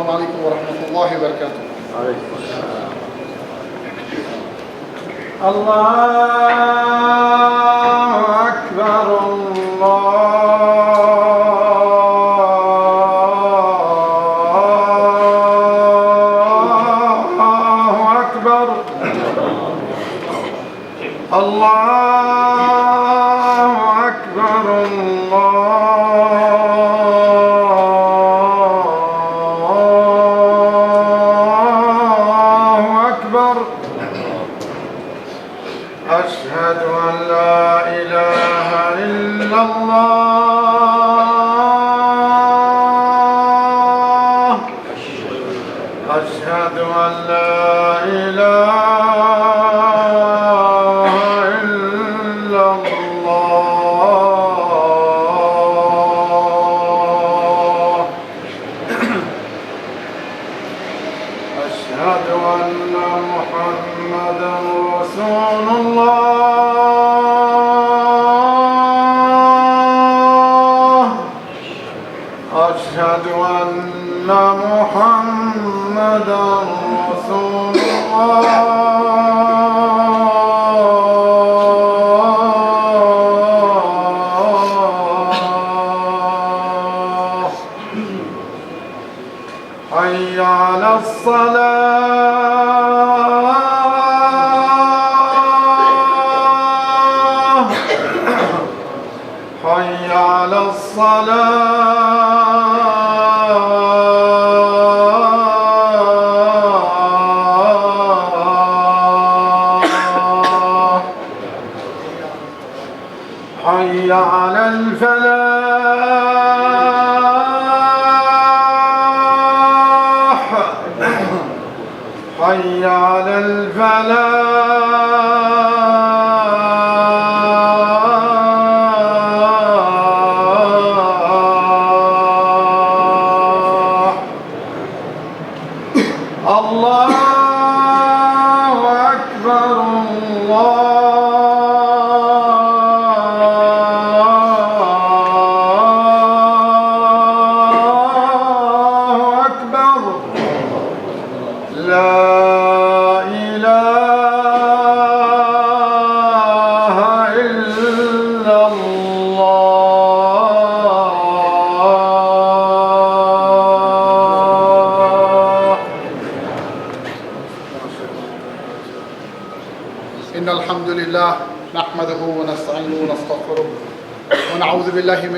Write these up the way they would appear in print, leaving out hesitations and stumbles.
Assalamu alaikum wa rahmatullahi wa barakatuh. Allahu Akbar,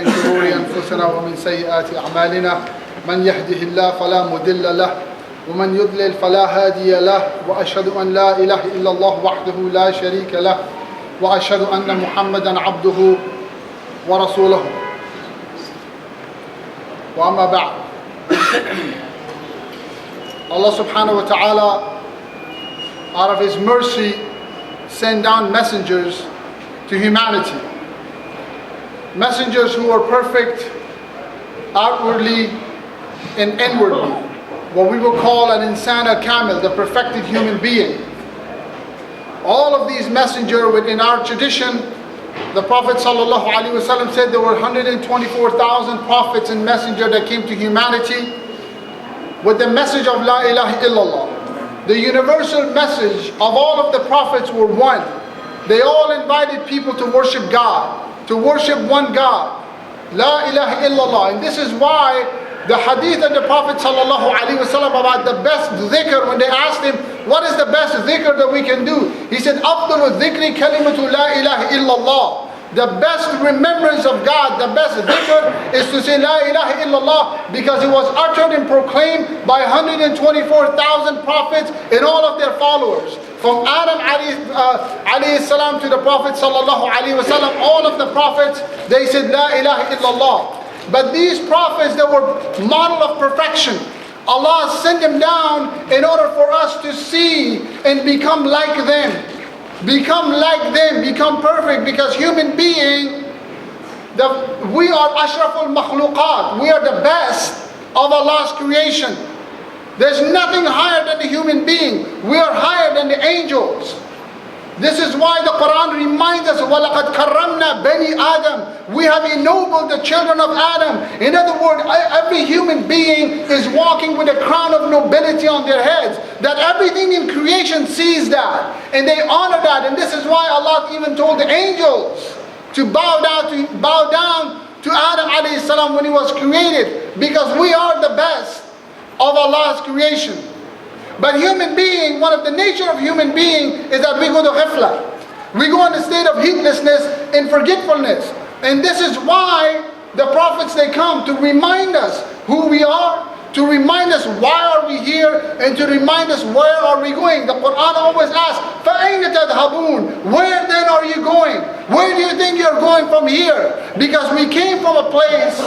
من شرور أنفسنا ومن سيئات أعمالنا من يهده الله فلا مضل له ومن يضلل فلا هادي له وأشهد أن لا إله إلا الله وحده لا شريك له وأشهد أن محمدا عبده ورسوله وأما بعد. Allah subhanahu wa ta'ala, out of His mercy, sent down messengers to humanity. Messengers who are perfect outwardly and inwardly, what we will call an insan al-kamil, the perfected human being. All of these messengers within our tradition, the Prophet ﷺ said there were 124,000 prophets and messengers that came to humanity with the message of La ilaha illallah. The universal message of all of the prophets were one. They all invited people to worship God, to worship one God, La ilaha illallah. And this is why the hadith of the Prophet ﷺ about the best dhikr, when they asked him, what is the best dhikr that we can do? He said, أفضل الذكر كلمة لا إله إلا الله. The best remembrance of God, the best dhikr is to say La ilaha illallah, because it was uttered and proclaimed by 124,000 prophets and all of their followers. From Adam alayhi salam to the Prophet sallallahu alayhi wasallam, all of the prophets, they said La ilaha illallah. But these prophets, they were model of perfection. Allah sent them down in order for us to see and become like them. Become like them, become perfect, because human being, we are ashraful makhluqat. We are the best of Allah's creation. There's nothing higher than the human being. We are higher than the angels. This is why the Quran reminds us, وَلَقَدْ كَرَّمْنَا بَنِي آدَمَ. We have ennobled the children of Adam. In other words, every human being is walking with a crown of nobility on their heads. That everything in creation sees that. And they honor that. And this is why Allah even told the angels to bow down to Adam alayhi salam when he was created. Because we are the best of Allah's creation. But human being, one of the nature of human being is that we go to ghafla. We go in a state of heedlessness and forgetfulness. And this is why the prophets, they come to remind us who we are, to remind us why are we here, and to remind us where are we going. The Quran always asks, فَأَيْنَ تَذْهَبُونَ? Where then are you going? Where do you think you're going from here? Because we came from a place,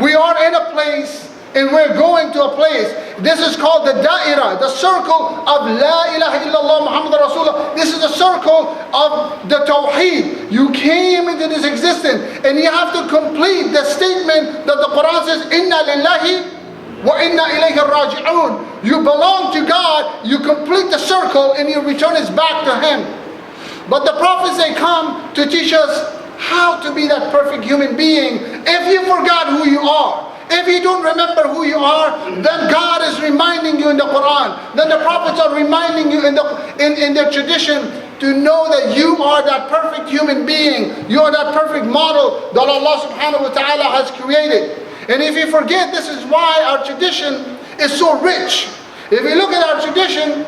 we are in a place, and we're going to a place. This is called the da'ira, the circle of La ilaha illallah Muhammad Rasulullah. This is the circle of the Tawheed. You came into this existence, and you have to complete the statement that the Quran says, Inna lillahi wa inna ilayhi raji'un. You belong to God, you complete the circle, and you return it back to Him. But the prophets, they come to teach us how to be that perfect human being. If you forgot who you are, if you don't remember who you are, then God is reminding you in the Quran. Then the prophets are reminding you in their tradition to know that you are that perfect human being. You are that perfect model that Allah subhanahu wa ta'ala has created. And if you forget, this is why our tradition is so rich. If you look at our tradition,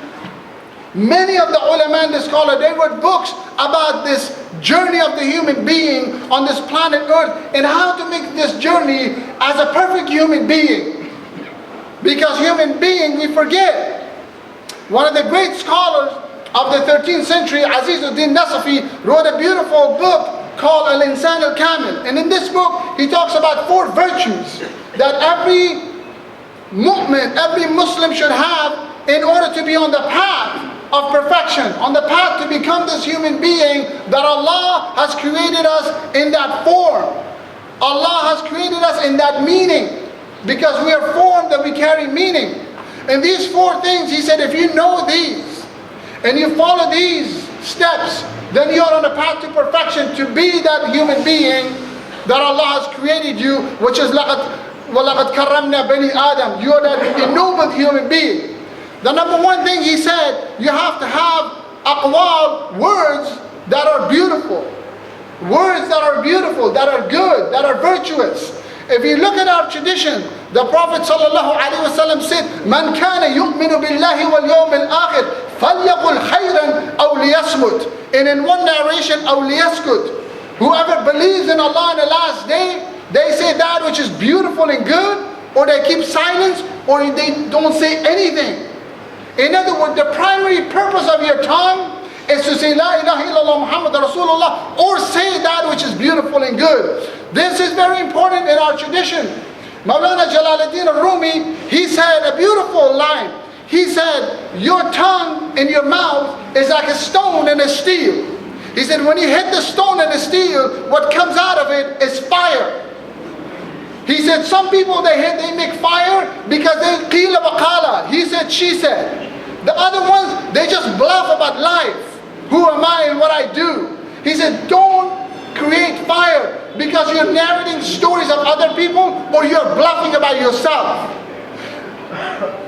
many of the ulama and the scholars, they wrote books about this journey of the human being on this planet Earth and how to make this journey as a perfect human being. Because human being, we forget. One of the great scholars of the 13th century, Azizuddin Nasafi, wrote a beautiful book called Al-Insan Al-Kamil. And in this book, he talks about 4 virtues that every mu'min, every Muslim should have in order to be on the path of perfection, on the path to become this human being that Allah has created us in that form. Allah has created us in that meaning, because we are formed that we carry meaning. And these 4 things, he said, if you know these and you follow these steps, then you are on the path to perfection, to be that human being that Allah has created you, which is وَلَقَدْ كَرَّمْنَا بَنِي آدَمَ. You are that ennobled human being. The number 1 thing he said, you have to have aqwal, words that are beautiful. Words that are beautiful, that are good, that are virtuous. If you look at our tradition, the Prophet ﷺ said, مَنْ كَانَ يُؤْمِنُ بِاللَّهِ وَالْيَوْمِ الْآخِرِ فَلْيَقُلْ خَيْرًا أَوْ لِيَصْمُتْ. And in one narration, أَوْ لِيَسْكُتْ. Whoever believes in Allah in the last day, they say that which is beautiful and good, or they keep silence, or they don't say anything. In other words, the primary purpose of your tongue is to say La ilaha illallah Muhammad Rasulullah, or say that which is beautiful and good. This is very important in our tradition. Mawlana Jalaluddin Rumi, he said a beautiful line. He said, your tongue and your mouth is like a stone and a steel. He said, when you hit the stone and the steel, what comes out of it is fire. He said, some people, they make fire because they qila waqala. He said, she said. The other ones, they just bluff about life. Who am I and what I do? He said, don't create fire because you're narrating stories of other people, or you're bluffing about yourself.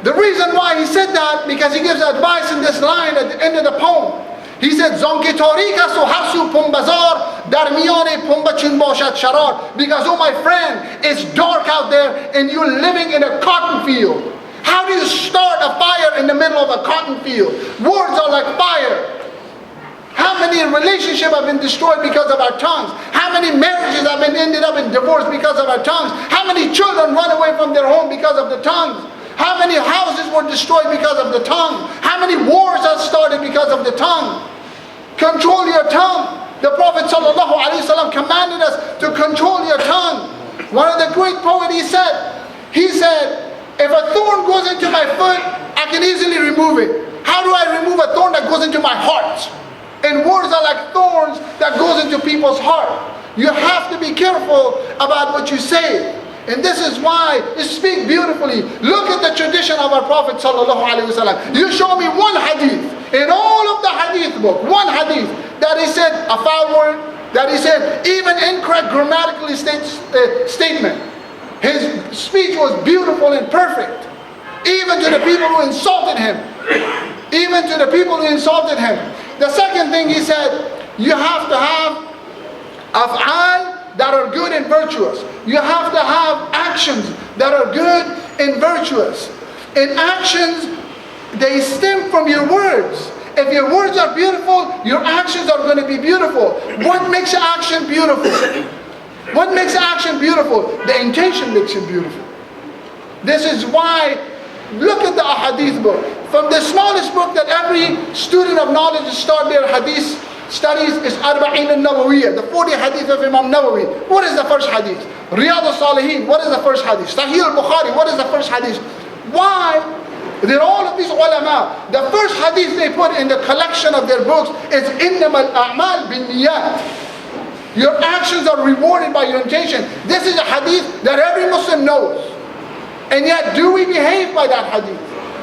The reason why he said that, because he gives advice in this line at the end of the poem. He said, Zonke Torika so hasu pumbazar, darmione pumbachin boshat sharar. Because, oh my friend, it's dark out there and you're living in a cotton field. How do you start a fire in the middle of a cotton field? Words are like fire. How many relationships have been destroyed because of our tongues? How many marriages have been ended up in divorce because of our tongues? How many children run away from their home because of the tongues? How many houses were destroyed because of the tongue? How many wars have started because of the tongue? Control your tongue. The Prophet ﷺ commanded us to control your tongue. One of the great poets, he said, if a thorn goes into my foot, I can easily remove it. How do I remove a thorn that goes into my heart? And words are like thorns that goes into people's heart. You have to be careful about what you say. And this is why it speaks beautifully. Look at the tradition of our Prophet sallallahu alaihi wasallam. You show me one hadith in all of the hadith book, one hadith that he said a foul word, that he said even incorrect grammatically statement. His speech was beautiful and perfect, even to the people who insulted him. Even to the people who insulted him. The second thing he said, you have to have af'al that are good and virtuous. You have to have actions that are good and virtuous. And actions, they stem from your words. If your words are beautiful, your actions are going to be beautiful. What makes action beautiful? What makes action beautiful? The intention makes it beautiful. This is why, look at the ahadith book. From the smallest book that every student of knowledge start their hadith studies is Arba'in al-Nawawiyya, the 40 hadith of Imam Nawawi. What is the first hadith? Riyadh al-Salihin, what is the first hadith? Sahih al-Bukhari, what is the first hadith? Why? They're all of these ulama. The first hadith they put in the collection of their books is Innama al-a'mal bin-niyat. Your actions are rewarded by your intention. This is a hadith that every Muslim knows. And yet, do we behave by that hadith?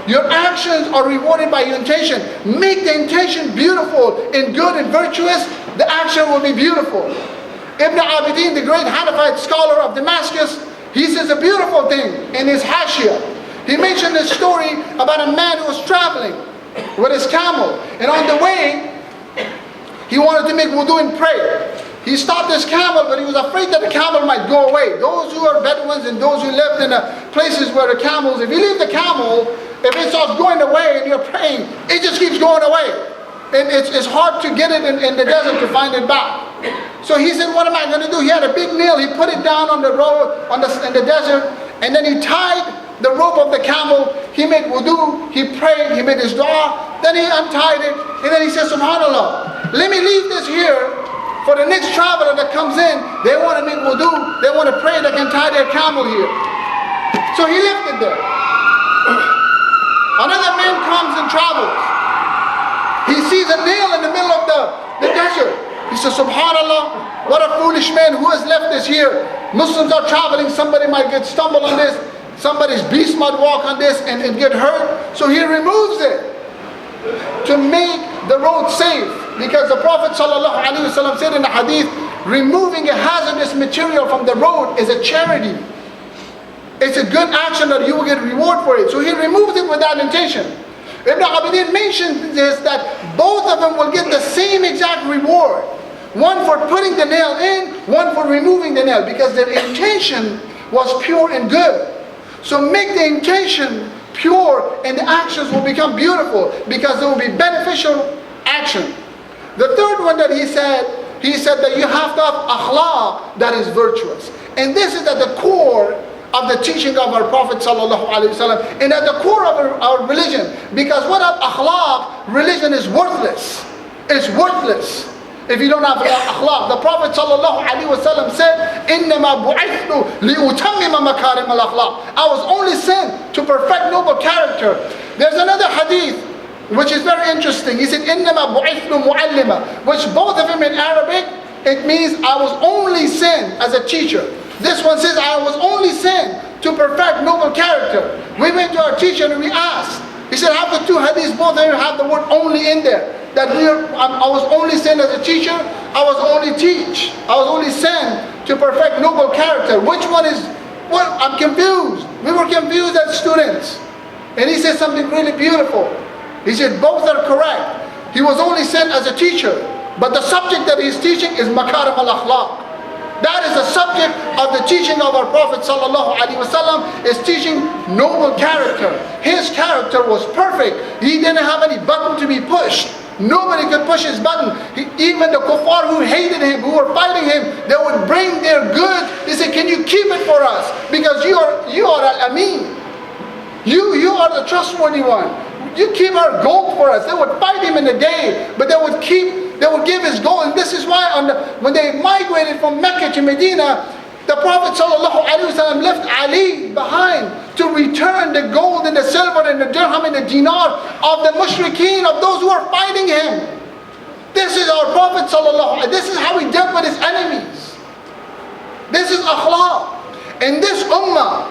Your actions are rewarded by your intention. Make the intention beautiful and good and virtuous, the action will be beautiful. Ibn Abidin, the great Hanafite scholar of Damascus, he says a beautiful thing in his Hashia. He mentioned a story about a man who was traveling with his camel. And on the way, he wanted to make wudu and pray. He stopped his camel, but he was afraid that the camel might go away. Those who are Bedouins and those who lived in places where the camels, if you leave the camel, if it starts going away and you're praying, it just keeps going away. And it's hard to get it in the desert to find it back. So he said, what am I going to do? He had a big nail. He put it down on the road in the desert, and then he tied the rope of the camel. He made wudu, he prayed, he made his dua, then he untied it, and then he said, subhanallah, let me leave this here. For the next traveler that comes in, they want to make wudu, they want to pray, they can tie their camel here. So he left it there. Another man comes and travels. He sees a nail in the middle of the desert. He says, subhanallah, what a foolish man, who has left this here? Muslims are traveling, somebody might get stumbled on this, somebody's beast might walk on this and get hurt. So he removes it to make the road safe. Because the Prophet ﷺ said in the hadith, removing a hazardous material from the road is a charity. It's a good action that you will get reward for it. So he removes it with that intention. Ibn Abidin mentions this, that both of them will get the same exact reward. One for putting the nail in, one for removing the nail, because their intention was pure and good. So make the intention pure and the actions will become beautiful, because they will be beneficial action. The third one that he said that you have to have akhlaq that is virtuous. And this is at the core of the teaching of our Prophet ﷺ, and at the core of our religion. Because without akhlaq, religion is worthless. It's worthless if you don't have akhlaq. The Prophet ﷺ said, إِنَّمَا بُعِثْتُ لِأُتَمِّمَ مَكَارِمَ الْأَخْلَاقِ. I was only sent to perfect noble character. There's another hadith which is very interesting. He said, إِنَّمَا بُعِثْتُ مُعَلِّمًا, which both of them in Arabic, it means I was only sent as a teacher. This one says, I was only sent to perfect noble character. We went to our teacher and we asked. He said, have the two hadiths, both of them have the word only in there. That I was only sent as a teacher, I was only sent to perfect noble character. Which one is, well, I'm confused. We were confused as students. And he said something really beautiful. He said both are correct. He was only sent as a teacher, but the subject that he's teaching is makarim al-akhlaq. That is the subject of the teaching of our Prophet ﷺ, is teaching noble character. His character was perfect. He didn't have any button to be pushed. Nobody could push his button. Even the kuffar who hated him, who were fighting him, they would bring their goods. They said, can you keep it for us? Because you are al-amin. You are the trustworthy one. You keep our gold for us. They would fight him in the day, but they would give his gold. And this is why when they migrated from Mecca to Medina, the Prophet ﷺ left Ali behind to return the gold and the silver and the dirham and the dinar of the mushrikeen, of those who are fighting him. This is our Prophet ﷺ. This is how he dealt with his enemies. This is akhlaq. And this ummah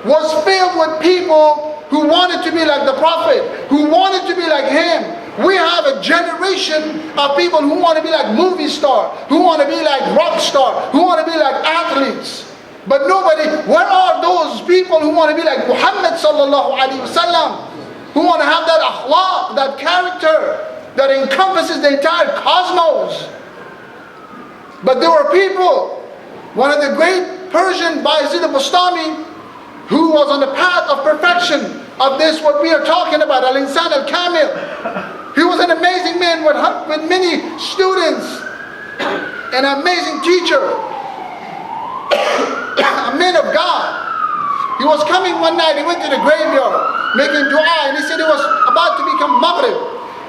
was filled with people who wanted to be like the Prophet, who wanted to be like him. We have a generation of people who want to be like movie star, who want to be like rock star, who want to be like athletes. But nobody, where are those people who want to be like Muhammad sallallahu alaihi wasallam, who want to have that akhlaq, that character that encompasses the entire cosmos? But there were people, one of the great Persian Bayezid al-Bustami, who was on the path of perfection of this, what we are talking about, al-insan al-kamil. He was an amazing man with many students, an amazing teacher, a man of God. He was coming one night, he went to the graveyard making dua, and he said it was about to become Maghrib.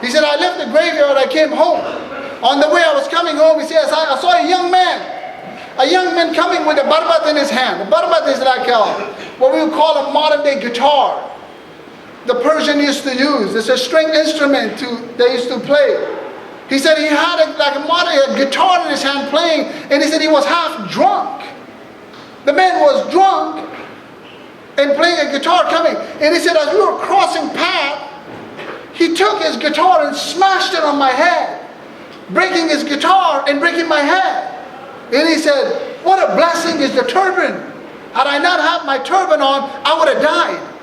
He said, I left the graveyard, I came home. On the way I was coming home, he says, I saw a young man coming with a barbat in his hand. The barbat is like what we would call a modern day guitar. The Persian used to use. It's a string instrument they used to play. He said he had a guitar in his hand playing, and he said he was half drunk. The man was drunk and playing a guitar coming. And he said as we were crossing path, he took his guitar and smashed it on my head, breaking his guitar and breaking my head. And he said, what a blessing is the turban. Had I not had my turban on, I would have died.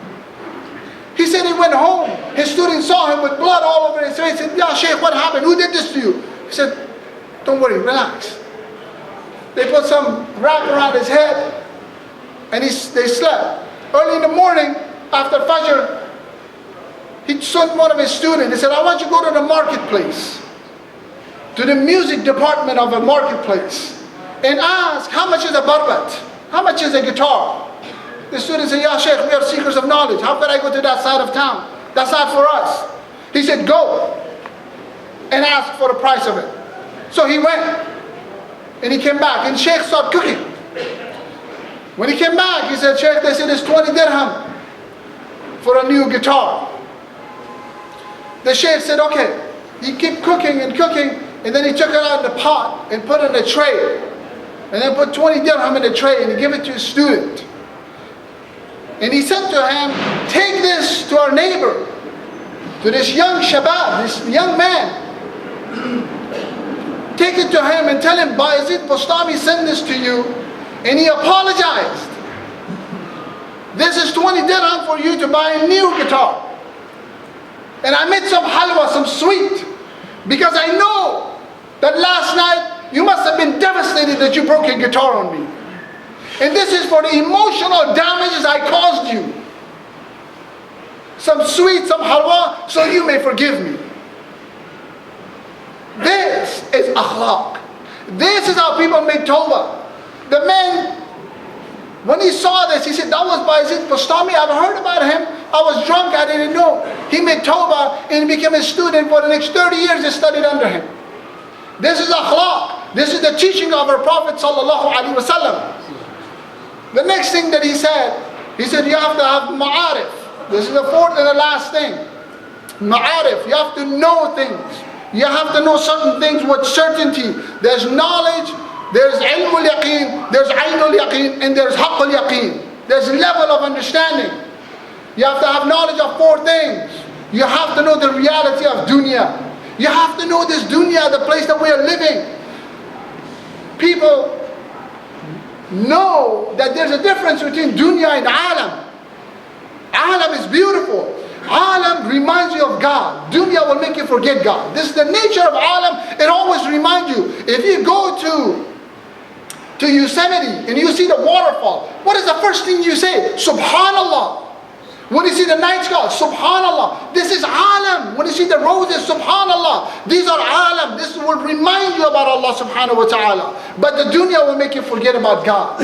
He said he went home. His students saw him with blood all over his face. He said, Ya Shaykh, what happened? Who did this to you? He said, don't worry, relax. They put some wrap around his head and they slept. Early in the morning, after Fajr, he sent one of his students. He said, I want you to go to the marketplace, to the music department of a marketplace, and ask, how much is a barbat? How much is a guitar? The student said, Ya Shaykh, we are seekers of knowledge. How can I go to that side of town? That's not for us. He said, go and ask for the price of it. So he went and he came back and Shaykh started cooking. When he came back, he said, Shaykh, they said it's 20 dirham for a new guitar. The Shaykh said, okay. He kept cooking and cooking, and then he took it out of the pot and put it in a tray. And then put 20 dirham in the tray and he gave it to his student. And he said to him, take this to our neighbor, to this young shabab, this young man. Take it to him and tell him, Bayezid Bustami sent this to you, and he apologized. This is 20 dirham for you to buy a new guitar. And I made some halwa, some sweet, because I know that last night you must have been devastated that you broke your guitar on me. And this is for the emotional damages I caused you. Some sweet, some halwa, so you may forgive me. This is akhlaq. This is how people make tawbah. The man, when he saw this, he said, that was Bayezid Bustami. I've heard about him. I was drunk, I didn't know. He made tawbah and he became a student. For the next 30 years, he studied under him. This is akhlaq. This is the teaching of our Prophet sallallahu alaihi wasallam. The next thing that he said you have to have ma'arif. This is the fourth and the last thing. Ma'arif, you have to know things. You have to know certain things with certainty. There's knowledge, there's ilmul yaqeen, there's aynul yaqeen, and there's haqqul yaqeen. There's a level of understanding. You have to have knowledge of four things. You have to know the reality of dunya. You have to know this dunya, the place that we are living. People know that there's a difference between dunya and alam. Alam is beautiful. Alam reminds you of God. Dunya will make you forget God. This is the nature of alam. It always reminds you. If you go to Yosemite and you see the waterfall, what is the first thing you say? Subhanallah. When you see the night sky, Subhanallah. This is alam. When you see the roses, Subhanallah. These are alam. This will remind you about Allah subhanahu wa ta'ala. But the dunya will make you forget about God.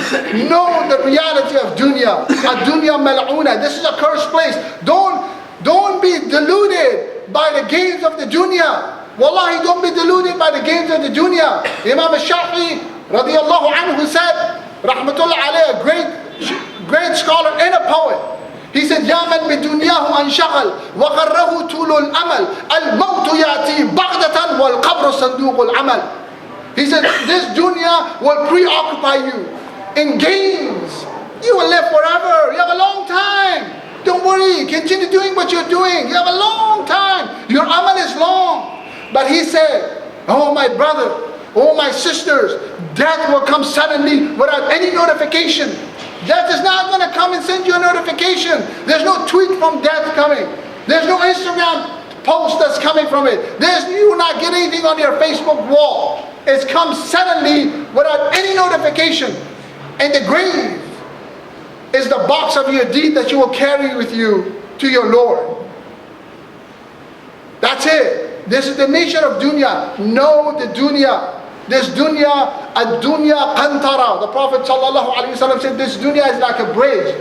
Know the reality of dunya. Ad-dunya mal'una. This is a cursed place. Don't be deluded by the games of the dunya. Wallahi, don't be deluded by the games of the dunya. Imam al-Shafi'i radiyallahu anhu said, rahmatullah alayhi, a great scholar and a poet. He said, Ya man bidunyahu anshaqal wa gharrahu tulul amal al-mawtu yati baghdatan wal qabru sanduqul amal. He said, this dunya will preoccupy you in games You will live forever. You have a long time. Don't worry. Continue doing what you're doing. You have a long time. Your amal is long. But he said, oh my brother, oh my sisters, death will come suddenly without any notification. Death is not going to come and send you a notification. There's no tweet from death coming. There's no Instagram post that's coming from it. You will not get anything on your Facebook wall. It's come suddenly without any notification. And the grave is the box of your deed that you will carry with you to your Lord. That's it. This is the nature of dunya. Know the dunya. This dunya, ad-dunya qantara. The Prophet ﷺ said this dunya is like a bridge.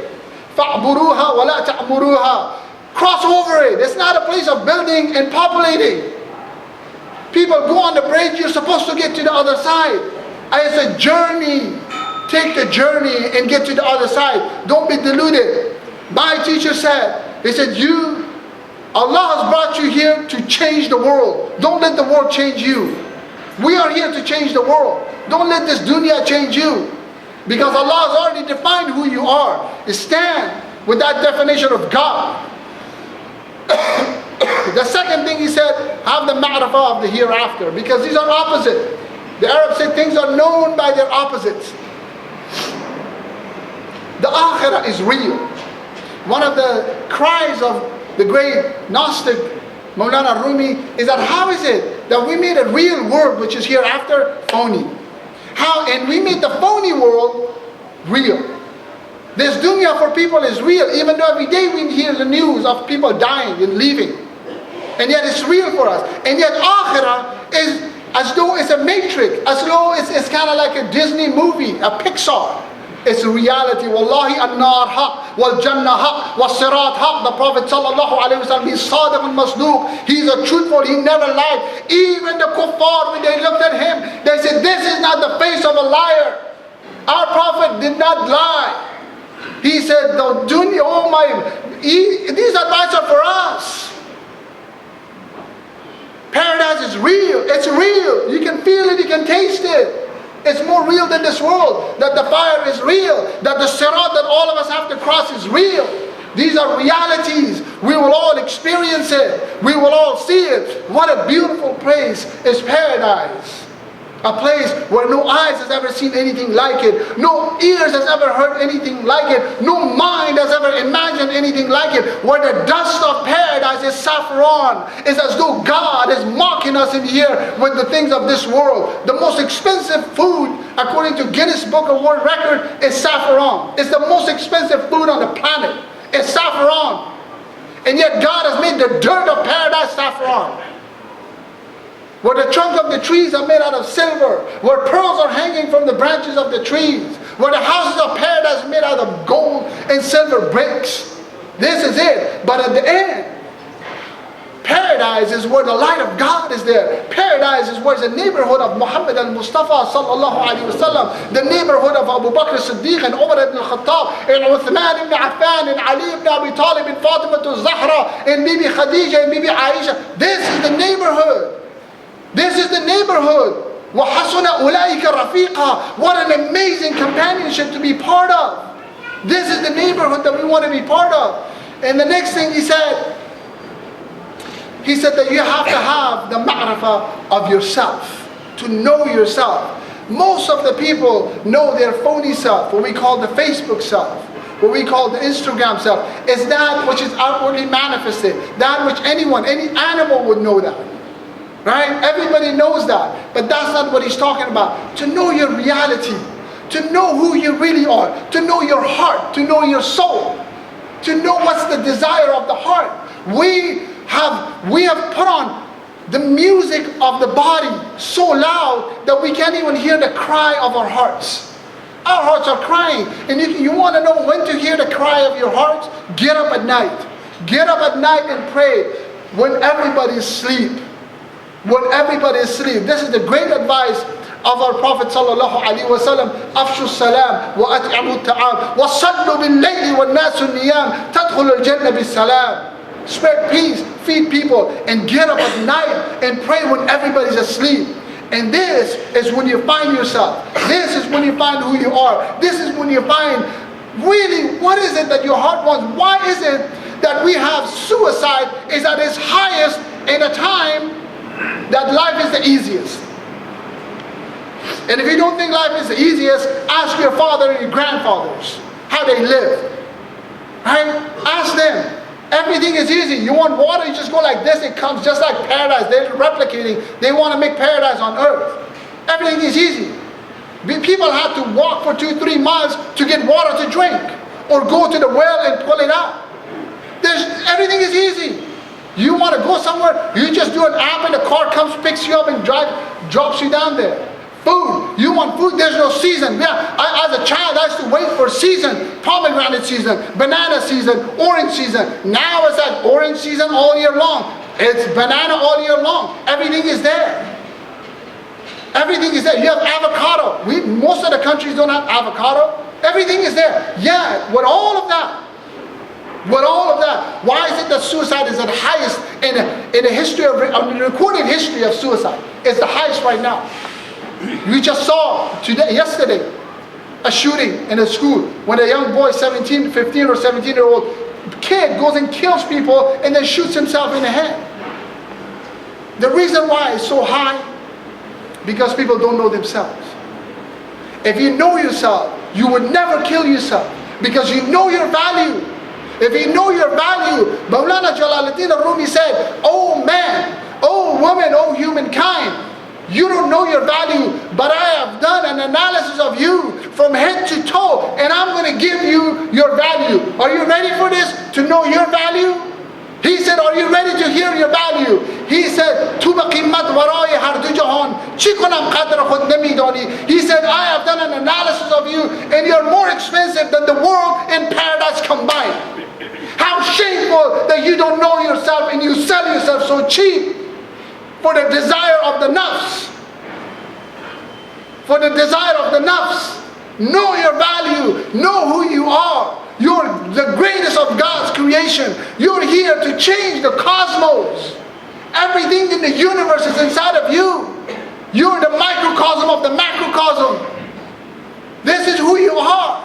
فَعْبُرُوهَا وَلَا تَعْمُرُوهَا. Cross over it. It's not a place of building and populating. People go on the bridge, you're supposed to get to the other side. It's a journey. Take the journey and get to the other side. Don't be deluded. My teacher said, he said, Allah has brought you here to change the world. Don't let the world change you. We are here to change the world. Don't let this dunya change you. Because Allah has already defined who you are. Stand with that definition of God. The second thing he said, have the ma'rifah of the hereafter. Because these are opposite. The Arabs say things are known by their opposites. The akhirah is real. One of the cries of the great Gnostic Maulana Rumi is that how is it that we made a real world which is hereafter phony? And we made the phony world real. This dunya for people is real, even though every day we hear the news of people dying and leaving. And yet it's real for us. And yet akhirah is as though it's a matrix, as though it's kind of like a Disney movie, a Pixar. It's reality. Wallahi an-nar haq, wal-jannah haq, wal-sirat haq. The Prophet ﷺ, he's sadiq al-masduq. He's a truthful, he never lied. Even the kuffar, when they looked at him, they said, this is not the face of a liar. Our Prophet did not lie. He said, the dunya, oh my, these advice are for us. Paradise is real. It's real. You can feel it, you can taste it. It's more real than this world. That the fire is real. That the sirat that all of us have to cross is real. These are realities. We will all experience it. We will all see it. What a beautiful place is paradise. A place where no eyes has ever seen anything like it. No ears has ever heard anything like it. No mind has ever imagined anything like it. Where the dust of paradise is saffron. It's as though God is mocking us in here with the things of this world. The most expensive food, according to Guinness Book of World Record, is saffron. It's the most expensive food on the planet. It's saffron. And yet God has made the dirt of paradise saffron. Where the trunk of the trees are made out of silver. Where pearls are hanging from the branches of the trees. Where the houses of paradise are made out of gold and silver bricks. This is it. But at the end, paradise is where the light of God is there. Paradise is where the neighborhood of Muhammad al-Mustafa sallallahu alayhi wa sallam. The neighborhood of Abu Bakr as-Siddiq and Umar ibn al-Khattab and Uthman ibn Affan and Ali ibn Abi Talib and Fatima al-Zahra and Bibi Khadija and Bibi Aisha. This is the neighborhood. This is the neighborhood. وَحَسُنَ أُولَٰئِكَ رَفِيقًا. What an amazing companionship to be part of. This is the neighborhood that we want to be part of. And the next thing he said that you have to have the ma'rifah of yourself. To know yourself. Most of the people know their phony self, what we call the Facebook self, what we call the Instagram self. Is that which is outwardly manifested. That which any animal would know that. Right? Everybody knows that. But that's not what he's talking about. To know your reality. To know who you really are. To know your heart. To know your soul. To know what's the desire of the heart. We have put on the music of the body so loud that we can't even hear the cry of our hearts. Our hearts are crying. And you want to know when to hear the cry of your hearts? Get up at night. Get up at night and pray when everybody is asleep. When everybody is asleep. This is the great advice of our Prophet sallallahu alaihi wasallam. Afshu salam wa at'imu ta'am wa sallu bil layli wa nasu niyam tadkhulu al jannah bis salam. Spread peace, feed people, and get up at night and pray when everybody's asleep. And this is when you find yourself. This is when you find who you are. This is when you find Really, what is it that your heart wants? Why is it that we have suicide is at its highest in a time that life is the easiest? And if you don't think life is the easiest, ask your father and your grandfathers how they live. Right? Ask them. Everything is easy. You want water, you just go like this, it comes just like paradise. They're replicating. They want to make paradise on earth. Everything is easy. People have to walk for 2-3 miles to get water to drink, or go to the well and pull it out. Everything is easy. You want to go somewhere, you just do an app and the car comes, picks you up and drops you down there. Food, you want food, there's no season. Yeah, as a child I used to wait for season, pomegranate season, banana season, orange season. Now it's like orange season all year long. It's banana all year long. Everything is there. Everything is there. You have avocado. Most of the countries don't have avocado. Everything is there. Yeah, with all of that. Why is it that suicide is at the highest in the history of the recorded history of suicide? It's the highest right now. We just saw yesterday a shooting in a school when a young boy, 15 or 17-year-old kid goes and kills people and then shoots himself in the head. The reason why it's so high, because people don't know themselves. If you know yourself, you would never kill yourself, because you know your value. If you know your value, Maulana Jalaluddin Rumi said, "Oh man, oh woman, oh humankind, you don't know your value, but I have done an analysis of you from head to toe, and I'm going to give you your value. Are you ready for this, to know your value?" He said, "Are you ready to hear your value?" He said, "Tu ba qimmat waraye har du jahan, chi konam qadr khud namidani." He said, "I have done an analysis of you, and you're more expensive than the world and paradise combined." How shameful that you don't know yourself and you sell yourself so cheap for the desire of the nafs. For the desire of the nafs. Know your value. Know who you are. You're the greatest of God's creation. You're here to change the cosmos. Everything in the universe is inside of you. You're the microcosm of the macrocosm. This is who you are.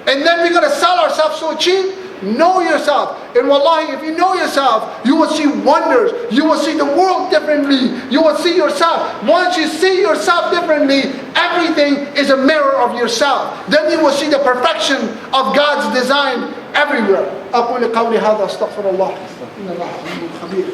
And then we're going to sell ourselves so cheap? Know yourself. And wallahi, if you know yourself, you will see wonders. You will see the world differently. You will see yourself. Once you see yourself differently, everything is a mirror of yourself. Then you will see the perfection of God's design everywhere. أقول قولي هذا أستغفر الله إن الله عليم خبير.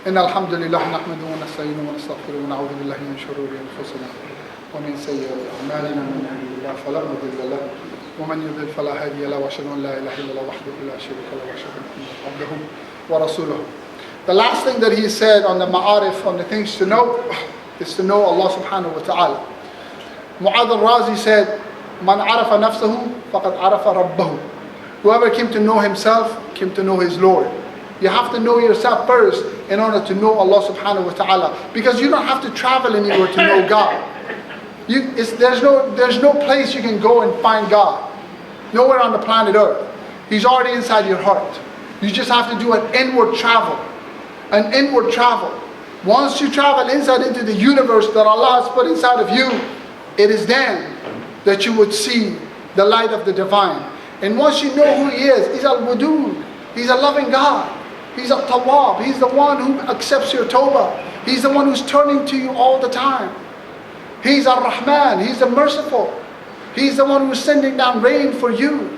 إن الحمد لله نحمده ونستعينه ونستغفره ونعوذ بالله من شرور أنفسنا ومن سيئات أعمالنا من يهده الله فلا مضل له ومن يضلل فلا هادي له وأشهد أن لا إله إلا الله وحده لا شريك له وأشهد أن محمدا عبده ورسوله. The last thing that he said on the ma'arif, on the things to know, is to know Allah subhanahu wa ta'ala. Mu'adh al-Razi said, "Man arafa nafsahu faqad arafa rabbahu." Whoever came to know himself came to know his Lord. You have to know yourself first in order to know Allah subhanahu wa ta'ala. Because you don't have to travel anywhere to know God. There's no place you can go and find God. Nowhere on the planet Earth. He's already inside your heart. You just have to do an inward travel. An inward travel. Once you travel inside into the universe that Allah has put inside of you, it is then that you would see the light of the divine. And once you know who He is, He's al-Wadud. He's a loving God. He's a Tawwab. He's the one who accepts your tawbah. He's the one who's turning to you all the time. He's Ar-Rahman. He's the merciful. He's the one who's sending down rain for you.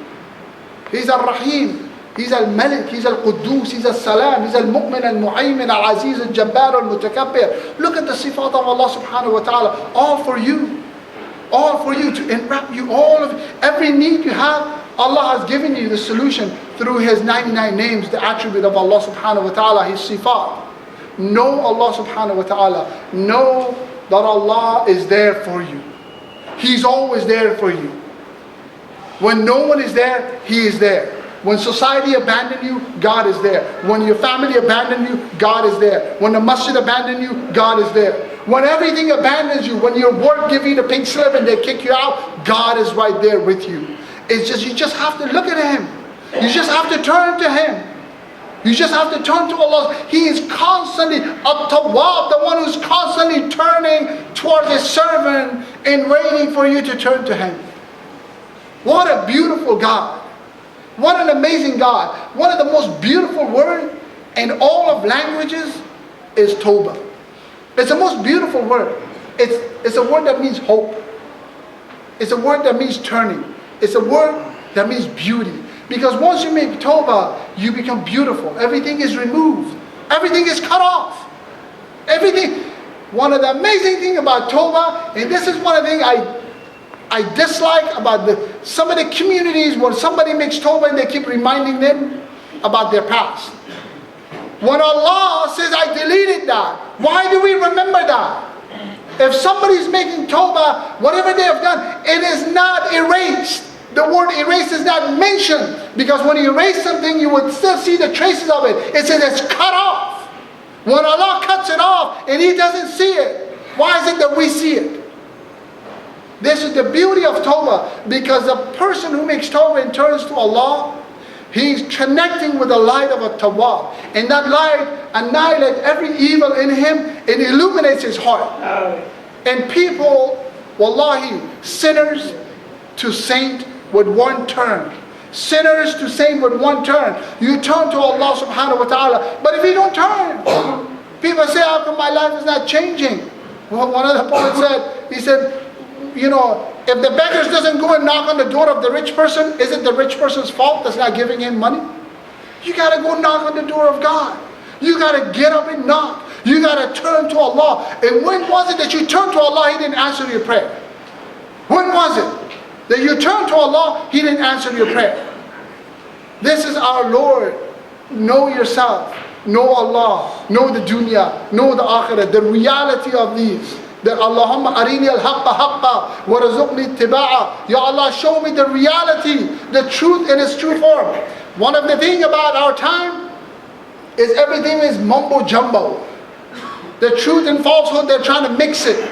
He's Ar-Rahim. He's Al-Malik. He's Al-Quddus. He's Al-Salam. He's Al-Mu'min, Al-Mu'aymin, Al-Aziz, Al-Jabbar, Al-Mutakabbir. Look at the sifat of Allah subhanahu wa ta'ala. All for you. All for you, to enwrap you. Every need you have, Allah has given you the solution through His 99 names, the attribute of Allah subhanahu wa ta'ala, His sifat. Know Allah subhanahu wa ta'ala. Know that Allah is there for you. He's always there for you. When no one is there, He is there. When society abandoned you, God is there. When your family abandoned you, God is there. When the masjid abandoned you, God is there. When everything abandons you, when your work gives you the pink slip and they kick you out, God is right there with you. It's just, you just have to look at Him. You just have to turn to Him. You just have to turn to Allah. He is constantly At-Tawwab, the one who's constantly turning towards His servant and waiting for you to turn to Him. What a beautiful God. What an amazing God. One of the most beautiful words in all of languages is Tawbah. It's the most beautiful word. It's a word that means hope. It's a word that means turning. It's a word that means beauty. Because once you make Tawbah, you become beautiful. Everything is removed. Everything is cut off. Everything. One of the amazing things about Tawbah, and this is one of the things I dislike about some of the communities where somebody makes Tawbah and they keep reminding them about their past. When Allah says, I deleted that, why do we remember that? If somebody's making Tawbah, whatever they have done, it is not erased. The word erase is not mentioned, because when you erase something, you would still see the traces of it. It says it's cut off. When Allah cuts it off and He doesn't see it, why is it that we see it? This is the beauty of Tawbah, because the person who makes Tawbah and turns to Allah, he's connecting with the light of a Tawwab. And that light annihilates every evil in him. It illuminates his heart. And people, wallahi, sinners to saint with one turn. Sinners to saint with one turn. You turn to Allah subhanahu wa ta'ala. But if you don't turn, people say, how come my life is not changing? Well, one of the poets said, he said, you know, if the beggar doesn't go and knock on the door of the rich person, is it the rich person's fault that's not giving him money? You got to go knock on the door of God. You got to get up and knock. You got to turn to Allah. And when was it that you turned to Allah, He didn't answer your prayer? When was it that you turned to Allah, He didn't answer your prayer? This is our Lord. Know yourself. Know Allah. Know the dunya. Know the akhirah. The reality of these. That Allahumma arini al-haqqa haqqa wa razuqni ittiba'a. Ya Allah, show me the reality, the truth in its true form. One of the things about our time is everything is mumbo jumbo. The truth and falsehood, they're trying to mix it.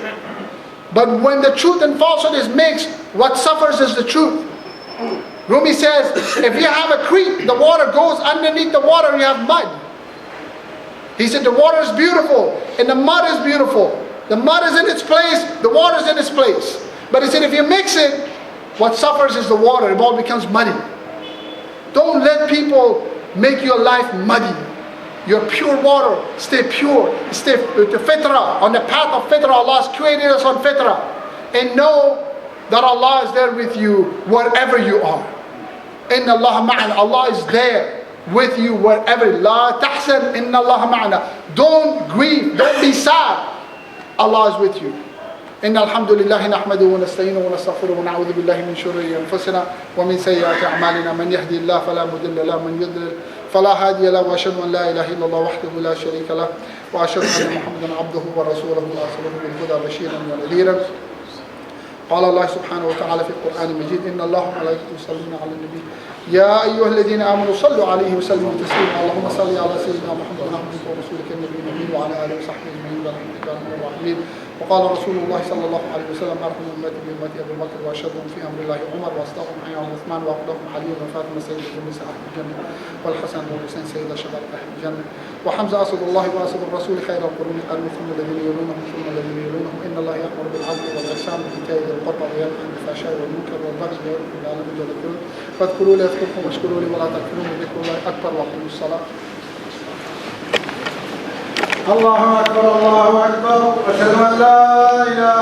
But when the truth and falsehood is mixed, what suffers is the truth. Rumi says, if you have a creek, the water goes underneath the water, you have mud. He said the water is beautiful and the mud is beautiful. The mud is in its place, the water is in its place. But he said if you mix it, what suffers is the water. It all becomes muddy. Don't let people make your life muddy. Your pure water, stay pure. Stay to fitrah, on the path of fitrah. Allah has created us on fitrah. And know that Allah is there with you wherever you are. Inna Allah ma'ana. Allah is there with you wherever. La tahsan, inna Allah ma'ana. Don't grieve, don't be sad. Allah is with you. إن الحمد لله نحمده ونستعينه ونستغفره ونعوذ بالله من شرور أنفسنا ومن سيئات أعمالنا من يهدي الله فلا مضل له من يضلل فلا هادي له وأشهد أن لا إله إلا الله وحده لا شريك له وأشهد أن محمدا عبده ورسوله أرسله بالهدى بشيرا ونذيرا. قال الله سبحانه وتعالى في القرآن المجيد إن الله وملائكته يصلون على النبي يا أيها الذين آمنوا صلوا عليه وسلموا تسليما. اللهم صل على سيدنا محمد عبدك ورسولك النبي الأمين وعلى آله وصحبه أجمعين برحمتك يا أرحم الراحمين. وقال رسول الله صلى الله عليه وسلم أرحم أمتي بأمتي أبي بكر وأشهدهم في أمر الله عمر وأصدقهم عياذ عثمان وأقدمهم علي وفاطمة سيدة النساء أهل الجنة والحسن والحسين سيد شباب أهل الجنة وحمزة أسد الله وأسد الرسول خير القرون قرن ثم الذين يلونهم ثم الذين يلونهم إن الله يأمر بالعدل والإحسان وإيتاء ذي القربى وينهى عن الفحشاء والمنكر والبغي يعظكم لعلكم تذكرون فاذكروا لي يذكركم واشكروا لي ولا تكفرون بذكر الله أكبر وأقيموا الصلاة. الله أكبر الله أكبر أشهد أن لا إله